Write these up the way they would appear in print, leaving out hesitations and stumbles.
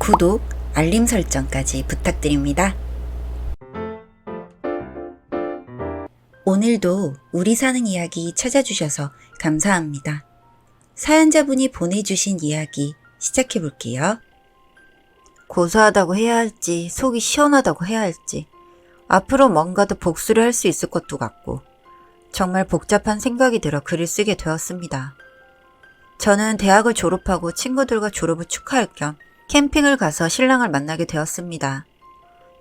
구독, 알림 설정까지 부탁드립니다. 오늘도 우리 사는 이야기 찾아주셔서 감사합니다. 사연자분이 보내주신 이야기 시작해볼게요. 고소하다고 해야 할지 속이 시원하다고 해야 할지 앞으로 뭔가 더 복수를 할 수 있을 것도 같고 정말 복잡한 생각이 들어 글을 쓰게 되었습니다. 저는 대학을 졸업하고 친구들과 졸업을 축하할 겸 캠핑을 가서 신랑을 만나게 되었습니다.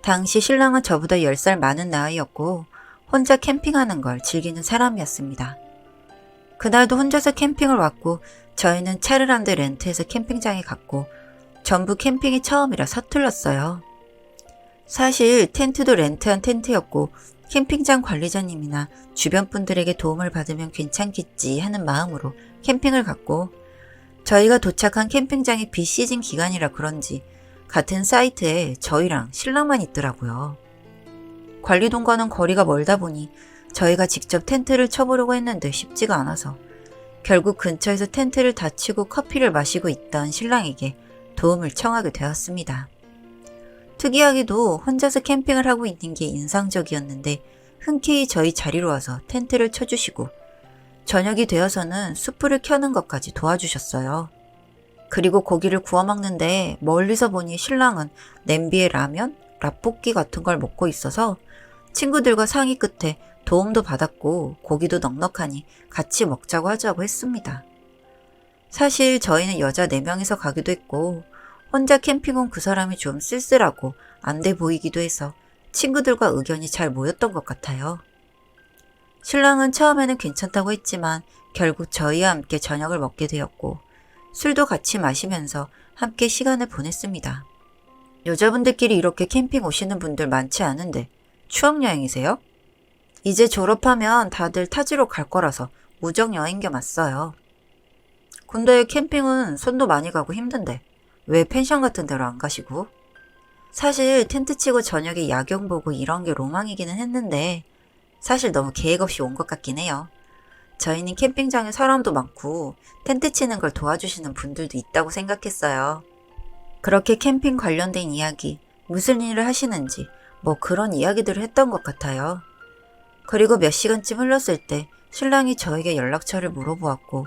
당시 신랑은 저보다 10살 많은 나이였고 혼자 캠핑하는 걸 즐기는 사람이었습니다. 그날도 혼자서 캠핑을 왔고 저희는 차를 한 대 렌트해서 캠핑장에 갔고 전부 캠핑이 처음이라 서툴렀어요. 사실 텐트도 렌트한 텐트였고 캠핑장 관리자님이나 주변 분들에게 도움을 받으면 괜찮겠지 하는 마음으로 캠핑을 갔고 저희가 도착한 캠핑장이 비시즌 기간이라 그런지 같은 사이트에 저희랑 신랑만 있더라고요. 관리동과는 거리가 멀다 보니 저희가 직접 텐트를 쳐보려고 했는데 쉽지가 않아서 결국 근처에서 텐트를 다 치고 커피를 마시고 있던 신랑에게 도움을 청하게 되었습니다. 특이하게도 혼자서 캠핑을 하고 있는 게 인상적이었는데 흔쾌히 저희 자리로 와서 텐트를 쳐주시고 저녁이 되어서는 숯불을 켜는 것까지 도와주셨어요. 그리고 고기를 구워 먹는데 멀리서 보니 신랑은 냄비에 라면, 라볶이 같은 걸 먹고 있어서 친구들과 상의 끝에 도움도 받았고 고기도 넉넉하니 같이 먹자고 하자고 했습니다. 사실 저희는 여자 4명이서 가기도 했고 혼자 캠핑 온 그 사람이 좀 쓸쓸하고 안 돼 보이기도 해서 친구들과 의견이 잘 모였던 것 같아요. 신랑은 처음에는 괜찮다고 했지만 결국 저희와 함께 저녁을 먹게 되었고 술도 같이 마시면서 함께 시간을 보냈습니다. 여자분들끼리 이렇게 캠핑 오시는 분들 많지 않은데 추억여행이세요? 이제 졸업하면 다들 타지로 갈 거라서 우정여행 겸 왔어요. 근데 캠핑은 손도 많이 가고 힘든데 왜 펜션 같은 데로 안 가시고? 사실 텐트 치고 저녁에 야경 보고 이런 게 로망이기는 했는데 사실 너무 계획 없이 온 것 같긴 해요. 저희는 캠핑장에 사람도 많고 텐트 치는 걸 도와주시는 분들도 있다고 생각했어요. 그렇게 캠핑 관련된 이야기, 무슨 일을 하시는지 뭐 그런 이야기들을 했던 것 같아요. 그리고 몇 시간쯤 흘렀을 때 신랑이 저에게 연락처를 물어보았고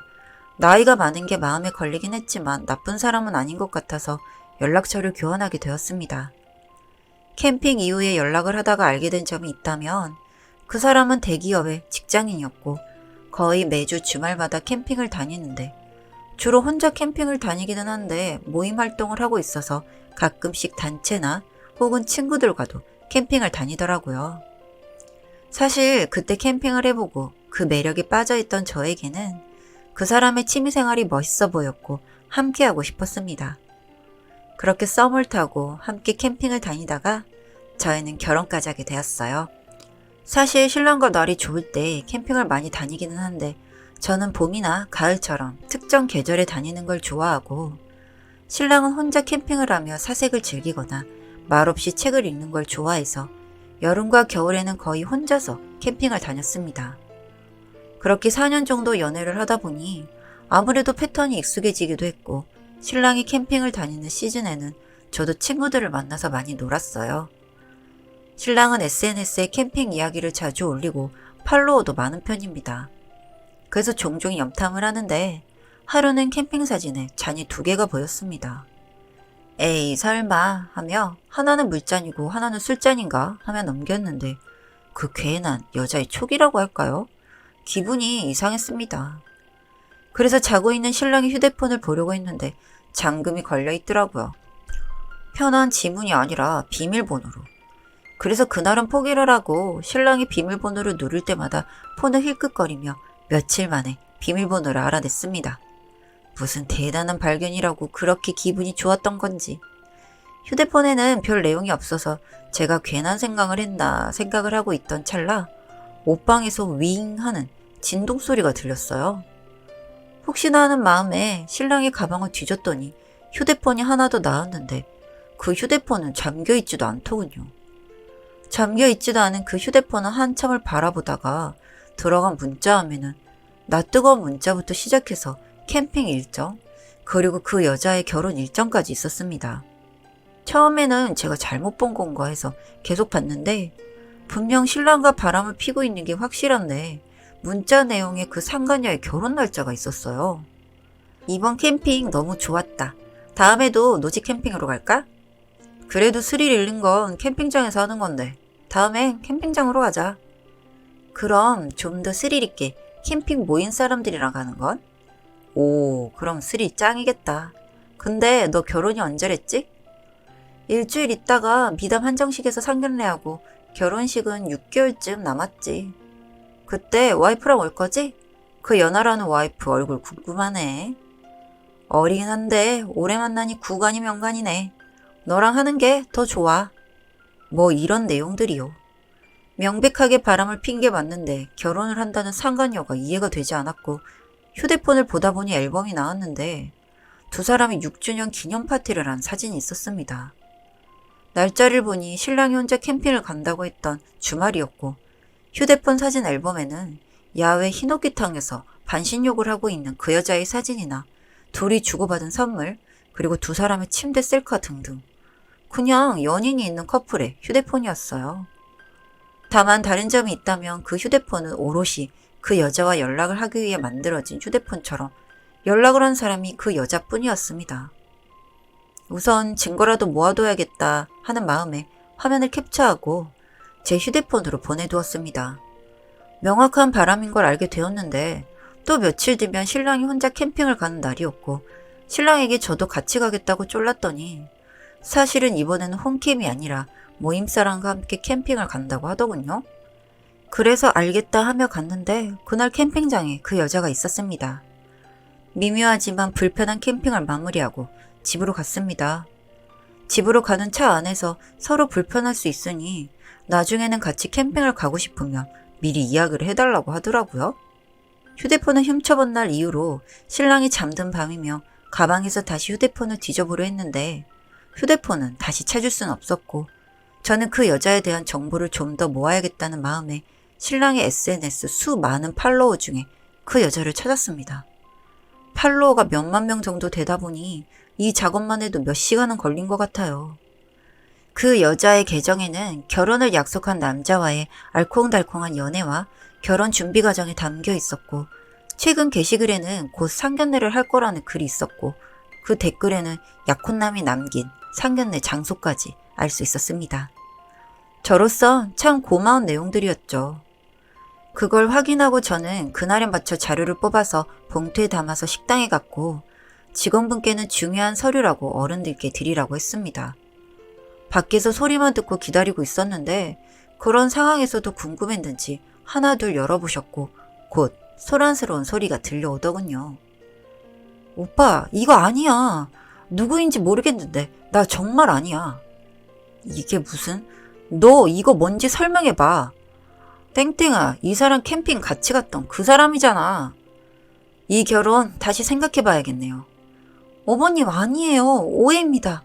나이가 많은 게 마음에 걸리긴 했지만 나쁜 사람은 아닌 것 같아서 연락처를 교환하게 되었습니다. 캠핑 이후에 연락을 하다가 알게 된 점이 있다면 그 사람은 대기업의 직장인이었고 거의 매주 주말마다 캠핑을 다니는데 주로 혼자 캠핑을 다니기는 한데 모임 활동을 하고 있어서 가끔씩 단체나 혹은 친구들과도 캠핑을 다니더라고요. 사실 그때 캠핑을 해보고 그 매력에 빠져있던 저에게는 그 사람의 취미생활이 멋있어 보였고 함께하고 싶었습니다. 그렇게 썸을 타고 함께 캠핑을 다니다가 저희는 결혼까지 하게 되었어요. 사실 신랑과 날이 좋을 때 캠핑을 많이 다니기는 한데 저는 봄이나 가을처럼 특정 계절에 다니는 걸 좋아하고 신랑은 혼자 캠핑을 하며 사색을 즐기거나 말없이 책을 읽는 걸 좋아해서 여름과 겨울에는 거의 혼자서 캠핑을 다녔습니다. 그렇게 4년 정도 연애를 하다 보니 아무래도 패턴이 익숙해지기도 했고 신랑이 캠핑을 다니는 시즌에는 저도 친구들을 만나서 많이 놀았어요. 신랑은 SNS에 캠핑 이야기를 자주 올리고 팔로워도 많은 편입니다. 그래서 종종 염탐을 하는데 하루는 캠핑 사진에 잔이 2개가 보였습니다. 에이 설마 하며 하나는 물잔이고 하나는 술잔인가 하며 넘겼는데 그 괜한 여자의 촉이라고 할까요? 기분이 이상했습니다. 그래서 자고 있는 신랑의 휴대폰을 보려고 했는데 잠금이 걸려 있더라고요. 편한 지문이 아니라 비밀번호로. 그래서 그날은 포기를 하고 신랑이 비밀번호를 누를 때마다 폰을 힐끗거리며 며칠 만에 비밀번호를 알아냈습니다. 무슨 대단한 발견이라고 그렇게 기분이 좋았던 건지. 휴대폰에는 별 내용이 없어서 제가 괜한 생각을 했나 생각을 하고 있던 찰나 옷방에서 윙 하는 진동 소리가 들렸어요. 혹시나 하는 마음에 신랑의 가방을 뒤졌더니 휴대폰이 하나 더 나왔는데 그 휴대폰은 잠겨있지도 않더군요. 잠겨있지도 않은 그 휴대폰은 한참을 바라보다가 들어간 문자함에는 나 뜨거운 문자부터 시작해서 캠핑 일정, 그리고 그 여자의 결혼 일정까지 있었습니다. 처음에는 제가 잘못 본 건가 해서 계속 봤는데 분명 신랑과 바람을 피고 있는 게 확실한데 문자 내용에 그 상간녀의 결혼 날짜가 있었어요. 이번 캠핑 너무 좋았다. 다음에도 노지 캠핑으로 갈까? 그래도 스릴 잃는 건 캠핑장에서 하는 건데 다음엔 캠핑장으로 가자. 그럼 좀 더 스릴 있게 캠핑 모인 사람들이랑 가는 건? 오, 그럼 스릴 짱이겠다. 근데 너 결혼이 언제랬지? 일주일 있다가 미담 한정식에서 상견례하고 결혼식은 6개월쯤 남았지. 그때 와이프랑 올 거지? 그 연하라는 와이프 얼굴 궁금하네. 어리긴 한데 오래 만나니 구간이 명간이네. 너랑 하는 게 더 좋아. 뭐 이런 내용들이요. 명백하게 바람을 핀 게 맞는데 결혼을 한다는 상간녀가 이해가 되지 않았고 휴대폰을 보다 보니 앨범이 나왔는데 두 사람이 6주년 기념 파티를 한 사진이 있었습니다. 날짜를 보니 신랑이 혼자 캠핑을 간다고 했던 주말이었고 휴대폰 사진 앨범에는 야외 히노키탕에서 반신욕을 하고 있는 그 여자의 사진이나 둘이 주고받은 선물 그리고 두 사람의 침대 셀카 등등 그냥 연인이 있는 커플의 휴대폰이었어요. 다만 다른 점이 있다면 그 휴대폰은 오롯이 그 여자와 연락을 하기 위해 만들어진 휴대폰처럼 연락을 한 사람이 그 여자뿐이었습니다. 우선 증거라도 모아둬야겠다 하는 마음에 화면을 캡처하고 제 휴대폰으로 보내두었습니다. 명확한 바람인 걸 알게 되었는데 또 며칠 뒤면 신랑이 혼자 캠핑을 가는 날이었고 신랑에게 저도 같이 가겠다고 쫄랐더니 사실은 이번에는 홈캠이 아니라 모임 사람과 함께 캠핑을 간다고 하더군요. 그래서 알겠다 하며 갔는데 그날 캠핑장에 그 여자가 있었습니다. 미묘하지만 불편한 캠핑을 마무리하고 집으로 갔습니다. 집으로 가는 차 안에서 서로 불편할 수 있으니 나중에는 같이 캠핑을 가고 싶으면 미리 이야기를 해달라고 하더라고요. 휴대폰을 훔쳐본 날 이후로 신랑이 잠든 밤이며 가방에서 다시 휴대폰을 뒤져보려 했는데 휴대폰은 다시 찾을 순 없었고 저는 그 여자에 대한 정보를 좀 더 모아야겠다는 마음에 신랑의 SNS 수많은 팔로워 중에 그 여자를 찾았습니다. 팔로워가 몇만 명 정도 되다 보니 이 작업만 해도 몇 시간은 걸린 것 같아요. 그 여자의 계정에는 결혼을 약속한 남자와의 알콩달콩한 연애와 결혼 준비 과정이 담겨 있었고 최근 게시글에는 곧 상견례를 할 거라는 글이 있었고 그 댓글에는 약혼남이 남긴 상견례 장소까지 알 수 있었습니다. 저로서 참 고마운 내용들이었죠. 그걸 확인하고 저는 그날에 맞춰 자료를 뽑아서 봉투에 담아서 식당에 갔고 직원분께는 중요한 서류라고 어른들께 드리라고 했습니다. 밖에서 소리만 듣고 기다리고 있었는데 그런 상황에서도 궁금했는지 하나둘 열어보셨고 곧 소란스러운 소리가 들려오더군요. 오빠, 이거 아니야. 누구인지 모르겠는데 나 정말 아니야. 이게 무슨? 너 이거 뭔지 설명해봐. 땡땡아, 이 사람 캠핑 같이 갔던 그 사람이잖아. 이 결혼 다시 생각해봐야겠네요. 어머님 아니에요. 오해입니다.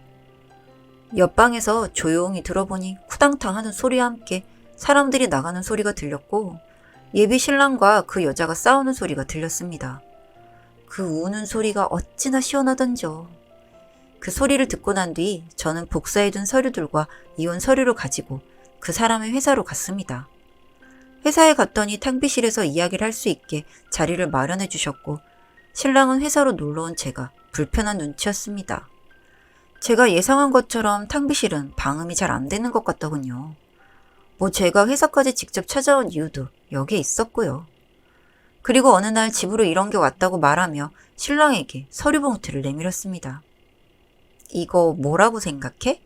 옆방에서 조용히 들어보니 쿠당탕 하는 소리와 함께 사람들이 나가는 소리가 들렸고 예비 신랑과 그 여자가 싸우는 소리가 들렸습니다. 그 우는 소리가 어찌나 시원하던지요. 그 소리를 듣고 난 뒤 저는 복사해둔 서류들과 이혼 서류를 가지고 그 사람의 회사로 갔습니다. 회사에 갔더니 탕비실에서 이야기를 할 수 있게 자리를 마련해 주셨고 신랑은 회사로 놀러온 제가 불편한 눈치였습니다. 제가 예상한 것처럼 탕비실은 방음이 잘 안 되는 것 같더군요. 뭐 제가 회사까지 직접 찾아온 이유도 여기에 있었고요. 그리고 어느 날 집으로 이런 게 왔다고 말하며 신랑에게 서류 봉투를 내밀었습니다. 이거 뭐라고 생각해?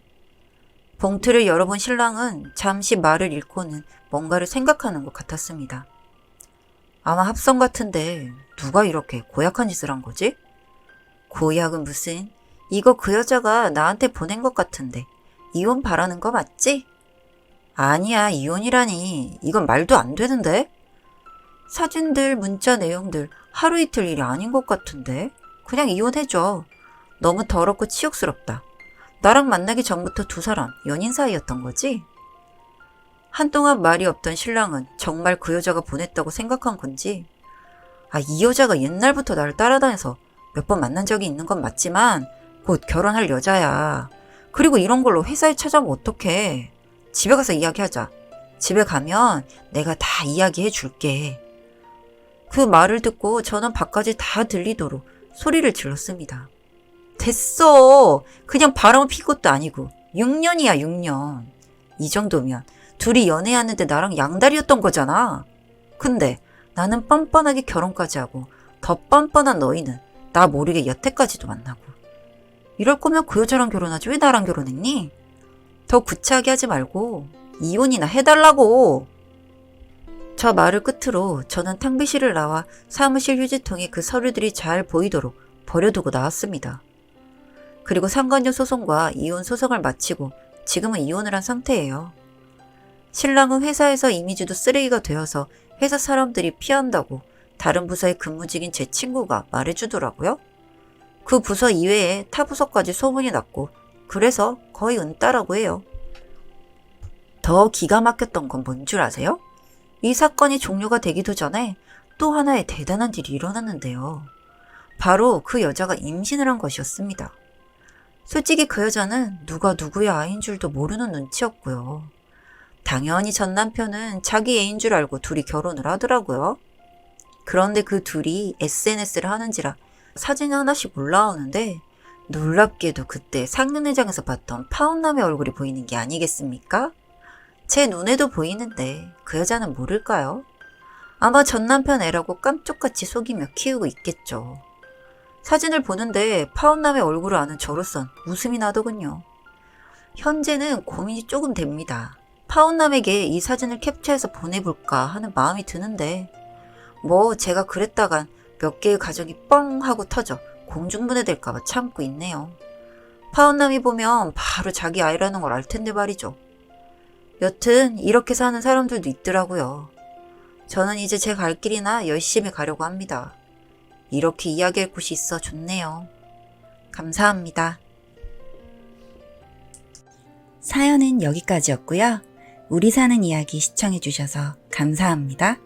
봉투를 열어본 신랑은 잠시 말을 잃고는 뭔가를 생각하는 것 같았습니다. 아마 합성 같은데 누가 이렇게 고약한 짓을 한 거지? 고약은 무슨? 이거 그 여자가 나한테 보낸 것 같은데 이혼 바라는 거 맞지? 아니야, 이혼이라니. 이건 말도 안 되는데? 사진들, 문자 내용들 하루 이틀 일이 아닌 것 같은데? 그냥 이혼해줘. 너무 더럽고 치욕스럽다. 나랑 만나기 전부터 두 사람 연인 사이였던 거지? 한동안 말이 없던 신랑은 정말 그 여자가 보냈다고 생각한 건지 이 여자가 옛날부터 나를 따라다녀서 몇 번 만난 적이 있는 건 맞지만 곧 결혼할 여자야. 그리고 이런 걸로 회사에 찾아오면 어떡해. 집에 가서 이야기하자. 집에 가면 내가 다 이야기해 줄게. 그 말을 듣고 저는 밖까지 다 들리도록 소리를 질렀습니다. 됐어. 그냥 바람을 핀 것도 아니고 6년이야 6년. 이 정도면 둘이 연애하는데 나랑 양다리였던 거잖아. 근데 나는 뻔뻔하게 결혼까지 하고 더 뻔뻔한 너희는 나 모르게 여태까지도 만나고. 이럴 거면 그 여자랑 결혼하지 왜 나랑 결혼했니? 더 구차하게 하지 말고 이혼이나 해달라고. 저 말을 끝으로 저는 탕비실을 나와 사무실 휴지통에 그 서류들이 잘 보이도록 버려두고 나왔습니다. 그리고 상간녀 소송과 이혼 소송을 마치고 지금은 이혼을 한 상태예요. 신랑은 회사에서 이미지도 쓰레기가 되어서 회사 사람들이 피한다고 다른 부서에 근무 중인 제 친구가 말해주더라고요. 그 부서 이외에 타 부서까지 소문이 났고 그래서 거의 은따라고 해요. 더 기가 막혔던 건 뭔 줄 아세요? 이 사건이 종료가 되기도 전에 또 하나의 대단한 일이 일어났는데요. 바로 그 여자가 임신을 한 것이었습니다. 솔직히 그 여자는 누가 누구의 아이인 줄도 모르는 눈치였고요. 당연히 전 남편은 자기 애인 줄 알고 둘이 결혼을 하더라고요. 그런데 그 둘이 SNS를 하는지라 사진 하나씩 올라오는데 놀랍게도 그때 상견례장에서 봤던 파운남의 얼굴이 보이는 게 아니겠습니까? 제 눈에도 보이는데 그 여자는 모를까요? 아마 전 남편 애라고 깜쪽같이 속이며 키우고 있겠죠. 사진을 보는데 파운남의 얼굴을 아는 저로선 웃음이 나더군요. 현재는 고민이 조금 됩니다. 파운남에게 이 사진을 캡처해서 보내볼까 하는 마음이 드는데 뭐 제가 그랬다간 몇 개의 가정이 뻥 하고 터져 공중분해될까봐 참고 있네요. 파운남이 보면 바로 자기 아이라는 걸 알 텐데 말이죠. 여튼 이렇게 사는 사람들도 있더라고요. 저는 이제 제 갈 길이나 열심히 가려고 합니다. 이렇게 이야기할 곳이 있어 좋네요. 감사합니다. 사연은 여기까지였고요. 우리 사는 이야기 시청해주셔서 감사합니다.